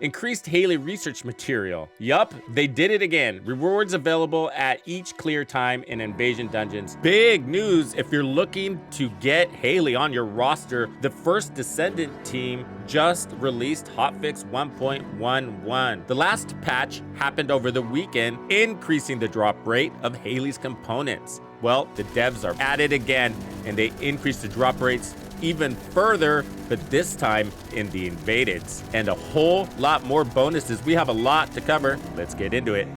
Increased Hailey research material. Yup, they did it again. Rewards available at each clear time in Invasion Dungeons. Big news if you're looking to get Hailey on your roster. The First Descendant team just released hotfix 1.11. The last patch happened over the weekend, increasing the drop rate of Hailey's components. Well, the devs are at it again, and they increased the drop rates even further, but this time in the Invadeds. And a whole lot more bonuses. We have a lot to cover. Let's get into it.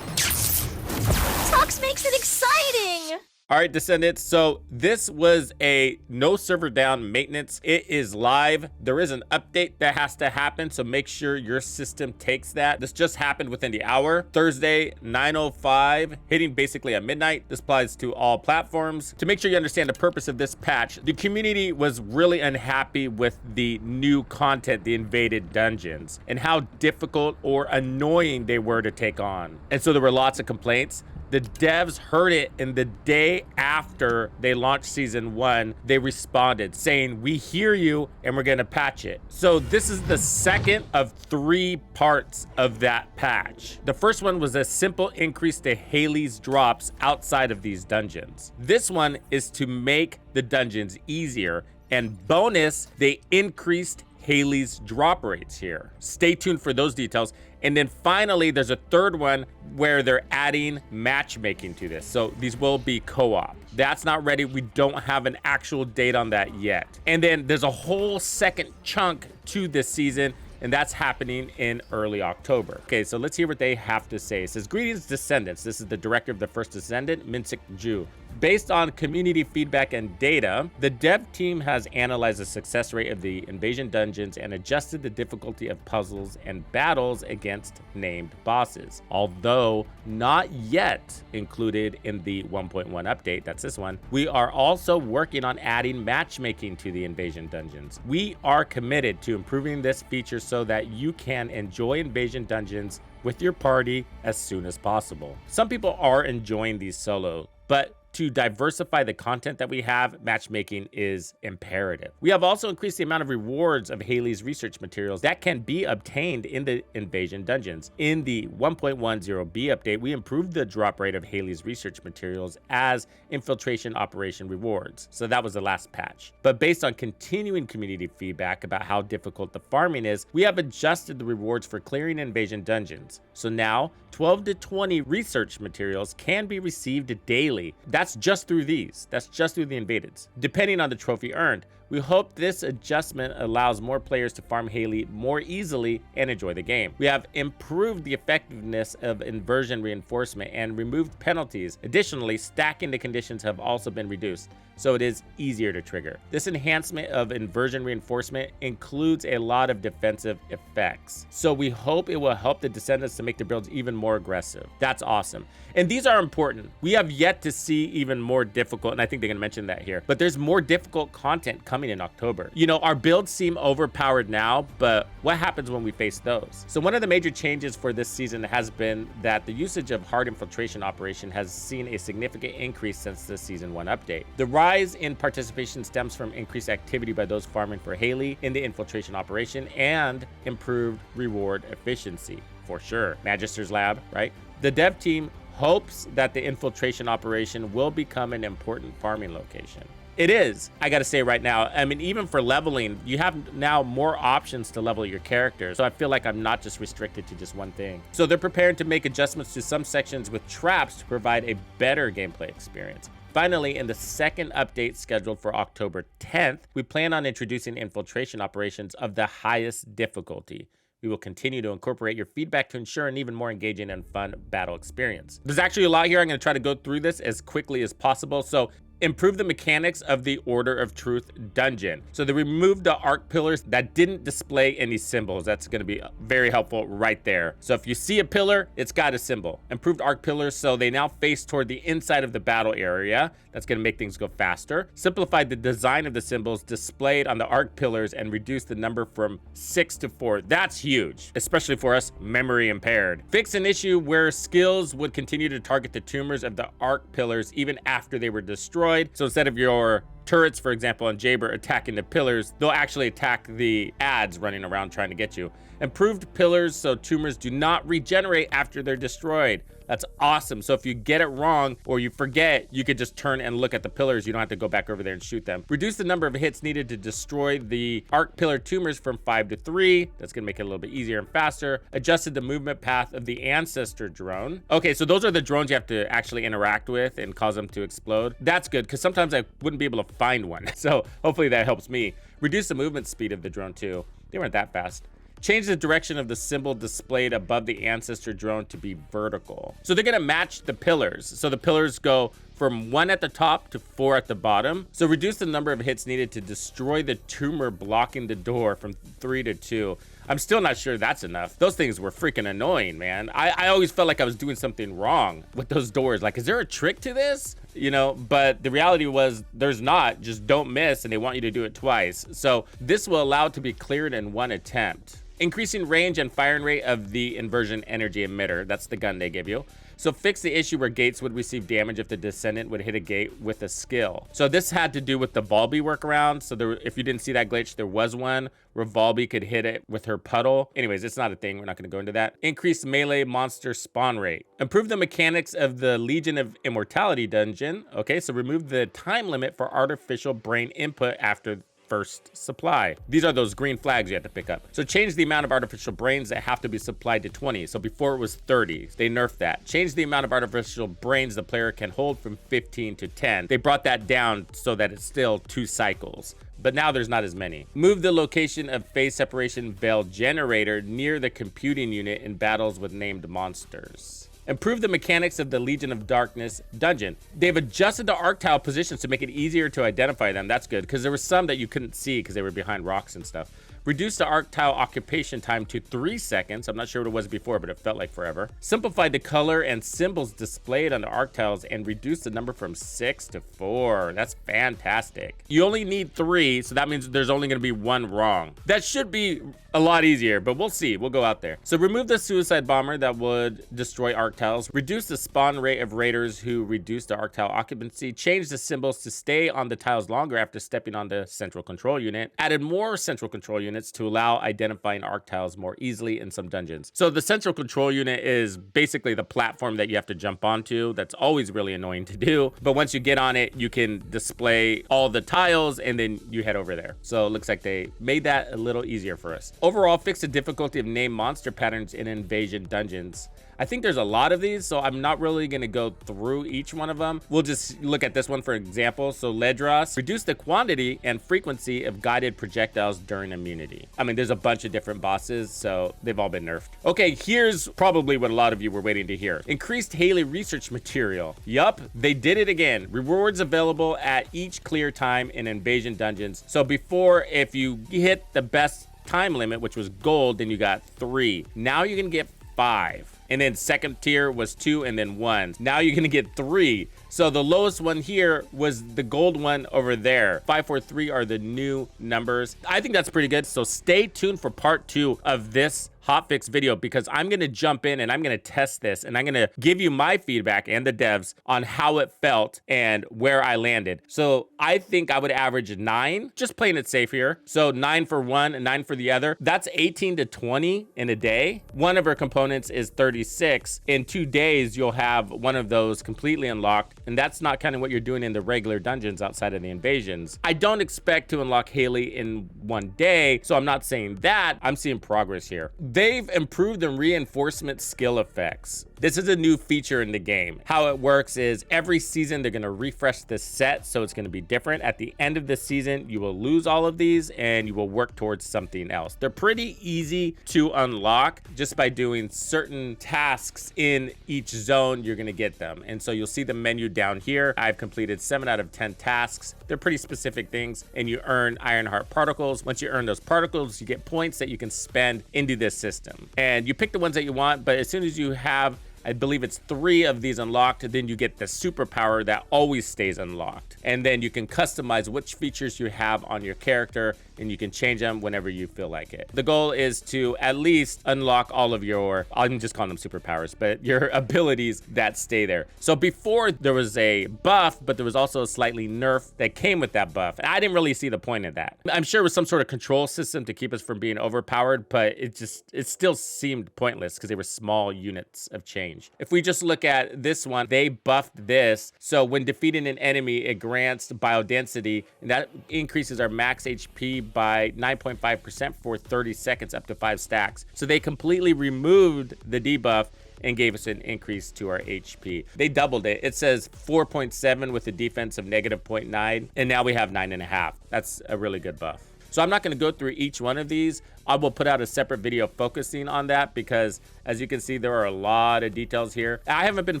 Tux makes it exciting! All right, Descendants, so this was a no server down maintenance. It is live. There is an update that has to happen, so make sure your system takes that. This just happened within the hour. Thursday, 9:05, hitting basically at midnight. This applies to all platforms. To make sure you understand the purpose of this patch, the community was really unhappy with the new content, the invaded dungeons, and how difficult or annoying they were to take on. And so there were lots of complaints. The devs heard it, and the day after they launched season 1, they responded saying, "We hear you and we're gonna patch it." So this is the second of 3 parts of that patch. The first one was a simple increase to Hailey's drops outside of these dungeons. This one is to make the dungeons easier, and bonus, they increased Hailey's drop rates here. Stay tuned for those details. And then finally, there's a third one where they're adding matchmaking to this. So these will be co-op. That's not ready. We don't have an actual date on that yet. And then there's a whole second chunk to this season, and that's happening in early October. Okay, so let's hear what they have to say. It says, "Greetings, Descendants. This is the director of the First Descendant, Minsik Ju. Based on community feedback and data, the dev team has analyzed the success rate of the invasion dungeons and adjusted the difficulty of puzzles and battles against named bosses. Although not yet included in the 1.1 update, that's this one, we are also working on adding matchmaking to the invasion dungeons. We are committed to improving this feature so that you can enjoy invasion dungeons with your party as soon as possible." Some people are enjoying these solo, but to diversify the content that we have, matchmaking is imperative. We have also increased the amount of rewards of Hailey's research materials that can be obtained in the invasion dungeons. In the 1.10b update, we improved the drop rate of Hailey's research materials as infiltration operation rewards. So that was the last patch. But based on continuing community feedback about how difficult the farming is, we have adjusted the rewards for clearing invasion dungeons. So now 12 to 20 research materials can be received daily. That's just through these. That's just through the invadeds, depending on the trophy earned. We hope this adjustment allows more players to farm Hailey more easily and enjoy the game. We have improved the effectiveness of inversion reinforcement and removed penalties. Additionally, stacking the conditions have also been reduced, so it is easier to trigger. This enhancement of inversion reinforcement includes a lot of defensive effects, so we hope it will help the Descendants to make their builds even more aggressive. That's awesome. And these are important. We have yet to see even more difficult, and I think they're gonna mention that here, but there's more difficult content coming in October. You know, our builds seem overpowered now, but what happens when we face those? So one of the major changes for this season has been that the usage of hard infiltration operation has seen a significant increase since the season 1 update. The rise in participation stems from increased activity by those farming for Hailey in the infiltration operation and improved reward efficiency, for sure. Magister's Lab, right? The dev team hopes that the infiltration operation will become an important farming location. It is, I gotta say right now. I mean, even for leveling, you have now more options to level your character. So I feel like I'm not just restricted to just one thing. So they're preparing to make adjustments to some sections with traps to provide a better gameplay experience. Finally, in the second update scheduled for October 10th, we plan on introducing infiltration operations of the highest difficulty. We will continue to incorporate your feedback to ensure an even more engaging and fun battle experience. There's actually a lot here. I'm going to try to go through this as quickly as possible. So improve the mechanics of the Order of Truth dungeon. So they removed the arc pillars that didn't display any symbols. That's going to be very helpful right there. So if you see a pillar, it's got a symbol. Improved arc pillars, so they now face toward the inside of the battle area. That's going to make things go faster. Simplified the design of the symbols displayed on the arc pillars and reduced the number from 6 to 4. That's huge, especially for us memory impaired. Fix an issue where skills would continue to target the tumors of the arc pillars even after they were destroyed. So instead of your turrets, for example, on Jaber attacking the pillars, they'll actually attack the ads running around trying to get you. Improved pillars so tumors do not regenerate after they're destroyed. That's awesome. So if you get it wrong or you forget, you could just turn and look at the pillars. You don't have to go back over there and shoot them. Reduce the number of hits needed to destroy the arc pillar tumors from 5 to 3. That's gonna make it a little bit easier and faster. Adjusted the movement path of the ancestor drone. Okay, so those are the drones you have to actually interact with and cause them to explode. That's good, because sometimes I wouldn't be able to find one. So hopefully that helps me. Reduce the movement speed of the drone too. They weren't that fast. Change the direction of the symbol displayed above the ancestor drone to be vertical. So they're gonna match the pillars. So the pillars go from 1 at the top to 4 at the bottom. So reduce the number of hits needed to destroy the tumor blocking the door from 3 to 2. I'm still not sure that's enough. Those things were freaking annoying, man. I always felt like I was doing something wrong with those doors. Like, is there a trick to this? You know, but the reality was there's not. Just don't miss, and they want you to do it twice. So this will allow it to be cleared in 1 attempt. Increasing range and firing rate of the inversion energy emitter. That's the gun they give you. So fix the issue where gates would receive damage if the Descendant would hit a gate with a skill. So this had to do with the Volby workaround. So there, if you didn't see that glitch, there was one where Volby could hit it with her puddle. Anyways, it's not a thing. We're not going to go into that. Increase melee monster spawn rate. Improve the mechanics of the Legion of Immortality dungeon. Okay, so remove the time limit for artificial brain input after first supply. These are those green flags you have to pick up. So change the amount of artificial brains that have to be supplied to 20. So before it was 30, they nerfed that. Change the amount of artificial brains the player can hold from 15 to 10. They brought that down so that it's still 2 cycles. But now there's not as many. Move the location of phase separation veil generator near the computing unit in battles with named monsters. Improve the mechanics of the Legion of Darkness dungeon. They've adjusted the arc tile positions to make it easier to identify them. That's good, because there were some that you couldn't see because they were behind rocks and stuff. Reduce the arc tile occupation time to 3 seconds. I'm not sure what it was before, but it felt like forever. Simplified the color and symbols displayed on the arc tiles and reduced the number from 6 to 4. That's fantastic. You only need 3, so that means there's only gonna be 1 wrong. That should be a lot easier, but we'll see. We'll go out there. So remove the suicide bomber that would destroy arc tiles. Reduce the spawn rate of raiders who reduce the arc tile occupancy. Change the symbols to stay on the tiles longer after stepping on the central control unit. Added more central control units to allow identifying arc tiles more easily in some dungeons. So the central control unit is basically the platform that you have to jump onto. That's always really annoying to do. But once you get on it, you can display all the tiles and then you head over there. So it looks like they made that a little easier for us. Overall, fix the difficulty of named monster patterns in invasion dungeons. I think there's a lot of these, so I'm not really gonna go through each one of them. We'll just look at this one for example. So Ledros, reduce the quantity and frequency of guided projectiles during immunity. I mean, there's a bunch of different bosses, so they've all been nerfed. Okay, here's probably what a lot of you were waiting to hear. Increased Hailey research material. Yup, they did it again. Rewards available at each clear time in invasion dungeons. So before, if you hit the best time limit, which was gold, then you got 3. Now you can get 5. And then second tier was 2 and then 1. Now you're gonna get 3. So the lowest one here was the gold one over there. 5, 4, 3 are the new numbers. I think that's pretty good. So stay tuned for part 2 of this hotfix video, because I'm gonna jump in and I'm gonna test this and I'm gonna give you my feedback and the devs on how it felt and where I landed. So I think I would average 9, just playing it safe here. So 9 for one and 9 for the other. That's 18 to 20 in a day. One of our components is 36. In 2 days, you'll have one of those completely unlocked. And that's not kind of what you're doing in the regular dungeons outside of the invasions. I don't expect to unlock Hailey in 1 day, so I'm not saying that. I'm seeing progress here. They've improved the reinforcement skill effects. This is a new feature in the game. How it works is every season they're gonna refresh the set, so it's gonna be different. At the end of the season, you will lose all of these and you will work towards something else. They're pretty easy to unlock just by doing certain tasks in each zone. You're gonna get them. And so you'll see the menu down here. I've completed 7 out of 10 tasks. They're pretty specific things, and you earn Ironheart particles. Once you earn those particles, you get points that you can spend into this system. And you pick the ones that you want, but as soon as you have I believe it's 3 of these unlocked. Then you get the superpower that always stays unlocked. And then you can customize which features you have on your character, and you can change them whenever you feel like it. The goal is to at least unlock all of your, I'm just calling them superpowers, but your abilities that stay there. So before there was a buff, but there was also a slightly nerf that came with that buff. I didn't really see the point of that. I'm sure it was some sort of control system to keep us from being overpowered, but it still seemed pointless because they were small units of change. If we just look at this one, they buffed this. So when defeating an enemy, it grants biodensity, and that increases our max HP by 9.5% for 30 seconds up to 5 stacks. So they completely removed the debuff and gave us an increase to our HP. They doubled it. It says 4.7 with a defense of -0.9, and now we have 9.5. That's a really good buff. So I'm not going to go through each one of these. I will put out a separate video focusing on that because, as you can see, there are a lot of details here. I haven't been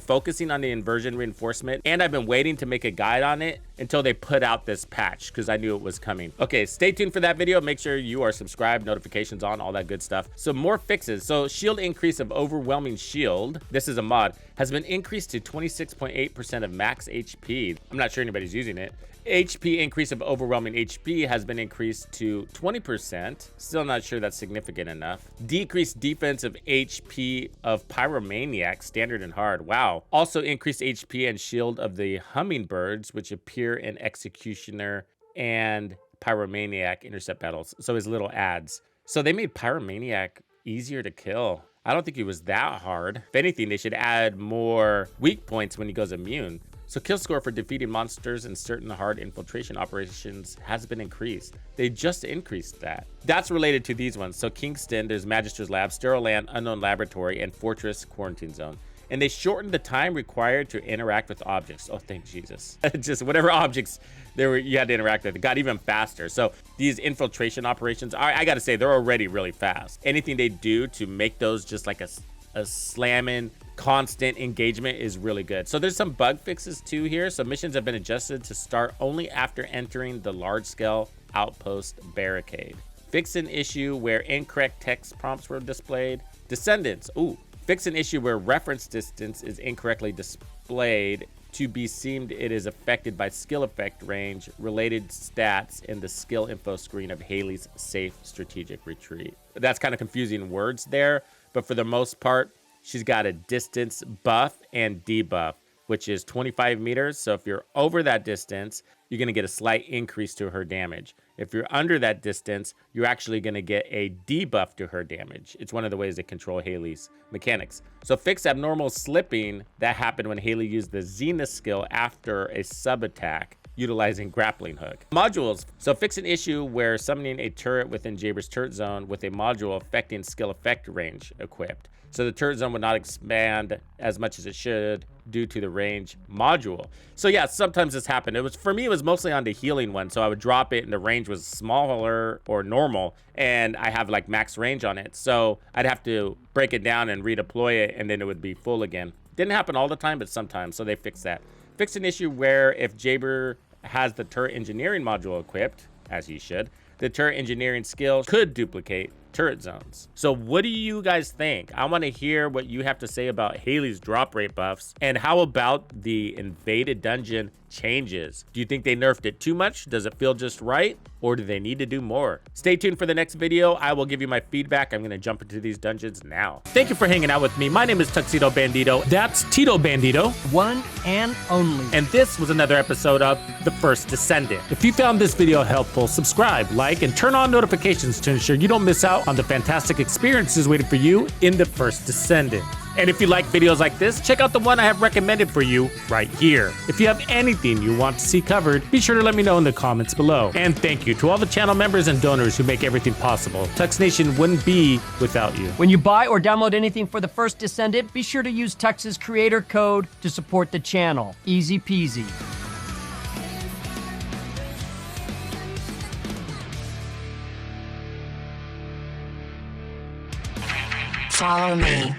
focusing on the inversion reinforcement, and I've been waiting to make a guide on it until they put out this patch because I knew it was coming. Okay, stay tuned for that video. Make sure you are subscribed, notifications on, all that good stuff. So more fixes. So shield increase of overwhelming shield, this is a mod, has been increased to 26.8% of max HP. I'm not sure anybody's using it. HP increase of overwhelming HP has been increased to 20%. Still not sure that's significant enough. Decreased defensive HP of Pyromaniac, standard and hard. Wow. Also increased HP and shield of the hummingbirds, which appear in Executioner and Pyromaniac intercept battles. So his little ads. So they made Pyromaniac easier to kill. I don't think he was that hard. If anything, they should add more weak points when he goes immune. So kill score for defeating monsters in certain hard infiltration operations has been increased. They just increased that. That's related to these ones. So Kingston, there's Magister's Lab, Sterile Land, Unknown Laboratory, and Fortress Quarantine Zone. And they shortened the time required to interact with objects. Oh, thank Jesus. Just whatever objects you had to interact with, it got even faster. So these infiltration operations, I gotta say, they're already really fast. Anything they do to make those just like a slamming, constant engagement is really good. So there's some bug fixes too here. So missions have been adjusted to start only after entering the large-scale outpost barricade. Fix an issue where incorrect text prompts were displayed. Descendants, ooh. Fix an issue where reference distance is incorrectly displayed to be seemed it is affected by skill effect range, related stats in the skill info screen of Hailey's safe strategic retreat. That's kind of confusing words there, but for the most part, she's got a distance buff and debuff, which is 25 meters. So if you're over that distance, you're going to get a slight increase to her damage. If you're under that distance, you're actually going to get a debuff to her damage. It's one of the ways to control Hailey's mechanics. So fix abnormal slipping that happened when Hailey used the Zenith skill after a sub attack utilizing grappling hook. Modules. So fix an issue where summoning a turret within Jaber's turret zone with a module affecting skill effect range equipped. So the turret zone would not expand as much as it should due to the range module. So yeah, sometimes this happened. For me, it was mostly on the healing one. So I would drop it and the range was smaller or normal, and I have like max range on it. So I'd have to break it down and redeploy it, and then it would be full again. Didn't happen all the time, but sometimes. So they fixed that. Fixed an issue where if Jaber has the turret engineering module equipped, as he should, the turret engineering skill could duplicate turret zones. So what do you guys think? I want to hear what you have to say about Hailey's drop rate buffs, and how about the invaded dungeon changes? Do you think they nerfed it too much? Does it feel just right? Or do they need to do more? Stay tuned for the next video. I will give you my feedback. I'm going to jump into these dungeons now. Thank you for hanging out with me. My name is Tuxedo Bandido. That's Tito Bandido. One and only. And this was another episode of The First Descendant. If you found this video helpful, subscribe, like, and turn on notifications to ensure you don't miss out on the fantastic experiences waiting for you in The First Descendant. And if you like videos like this, check out the one I have recommended for you right here. If you have anything you want to see covered, be sure to let me know in the comments below. And thank you to all the channel members and donors who make everything possible. Tux Nation wouldn't be without you. When you buy or download anything for The First Descendant, be sure to use Tux's creator code to support the channel. Easy peasy. Follow me.